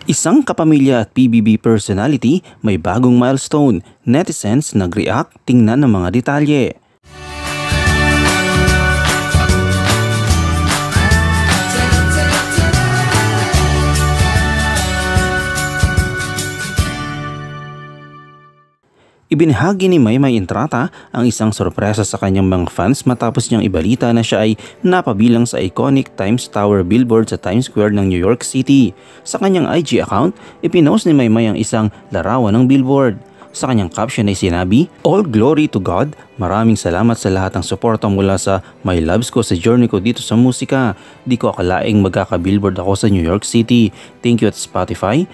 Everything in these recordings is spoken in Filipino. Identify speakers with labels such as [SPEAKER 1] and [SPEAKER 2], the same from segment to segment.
[SPEAKER 1] Isang kapamilya at PBB personality may bagong milestone. Netizens nag-react, tingnan ng mga detalye. Ibinahagi ni Maymay Entrata ang isang sorpresa sa kanyang mga fans matapos niyang ibalita na siya ay napabilang sa iconic Times Tower billboard sa Times Square ng New York City. Sa kanyang IG account, ipinost ni Maymay ang isang larawan ng billboard. Sa kanyang caption ay sinabi, "All glory to God, maraming salamat sa lahat ng suporta mula sa my loves ko sa journey ko dito sa musika. Di ko akalaing magkaka-billboard ako sa New York City. Thank you at Spotify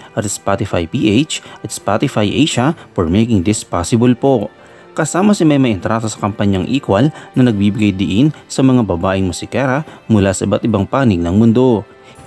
[SPEAKER 1] PH, at Spotify Asia for making this possible po." Kasama si Maymay Entrata sa kampanyang Equal na nagbibigay diin sa mga babaeng musikera mula sa iba't ibang panig ng mundo.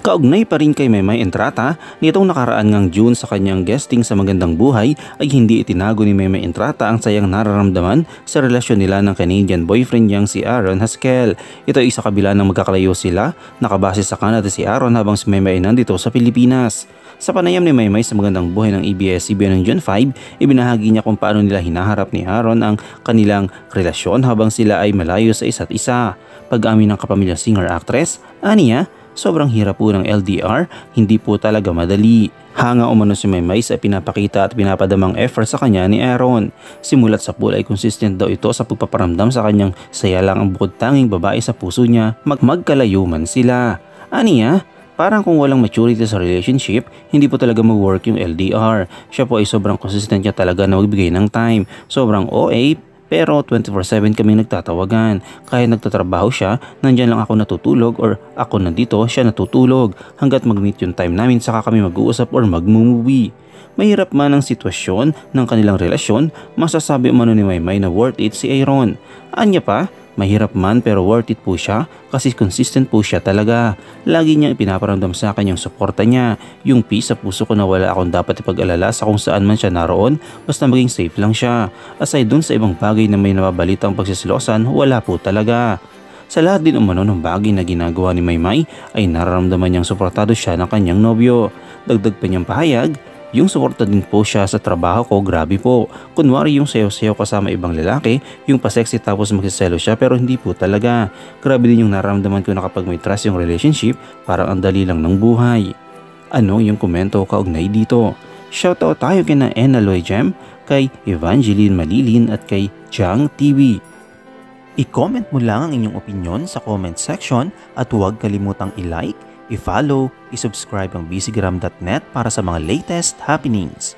[SPEAKER 1] Kaugnay pa rin kay Maymay Entrata, nitong nakaraan ngang June sa kanyang guesting sa Magandang Buhay ay hindi itinago ni Maymay Entrata ang sayang nararamdaman sa relasyon nila ng Canadian boyfriend niyang si Aaron Haskell. Ito ay sa kabila ng magkakalayo sila, nakabase sa Canada si Aaron habang si Maymay ay nandito sa Pilipinas. Sa panayam ni Maymay sa Magandang Buhay ng ABS-CBN ng June 5, ibinahagi niya kung paano nila hinaharap ni Aaron ang kanilang relasyon habang sila ay malayo sa isa't isa. Pag-amin ng kapamilya singer-actress, aniya, sobrang hirap po ng LDR, hindi po talaga madali. Hanga umano si Maymay sa pinapakita at pinapadamang effort sa kanya ni Aaron. Simulat sa pool ay consistent daw ito sa pagpaparamdam sa kanyang saya lang ang bukod tanging babae sa puso niya, magkalayo man sila. Aniya, parang kung walang maturity sa relationship, hindi po talaga mag-work yung LDR. Siya po ay sobrang consistent niya talaga na magbigay ng time. Sobrang OA, pero 24/7 kami nagtatawagan. Kahit nagtatrabaho siya, nandyan lang ako natutulog or ako nandito, siya natutulog. Hanggat mag-meet yung time namin saka kami mag-uusap or mag-movie. Mahirap man ang sitwasyon ng kanilang relasyon, masasabi umano ni Maymay na worth it si Aaron. Anya pa, mahirap man pero worth it po siya kasi consistent po siya talaga. Lagi niyang ipinaparamdam sa akin yung suporta niya, yung peace sa puso ko na wala akong dapat ipag-alala sa kung saan man siya naroon, basta maging safe lang siya. Aside dun sa ibang bagay na may nababalitang pagsisilosan, wala po talaga. Sa lahat din umano ng bagay na ginagawa ni Maymay ay nararamdaman niyang suportado siya ng kanyang nobyo. Dagdag pa niyang pahayag, yung suporta din po siya sa trabaho ko, grabe po. Kunwari yung sayo-sayo kasama ibang lalaki, yung pa-sexy tapos magsiselo siya pero hindi po talaga. Grabe din yung nararamdaman ko na kapag may trust yung relationship, parang ang dali lang ng buhay. Ano yung komento kaugnay dito? Shoutout tayo kina Enaloy Gem, kay Evangeline Malilin at kay Jang TV. I-comment mo lang ang inyong opinion sa comment section at huwag kalimutang i-like, i-follow, i-subscribe ang bcgram.net para sa mga latest happenings.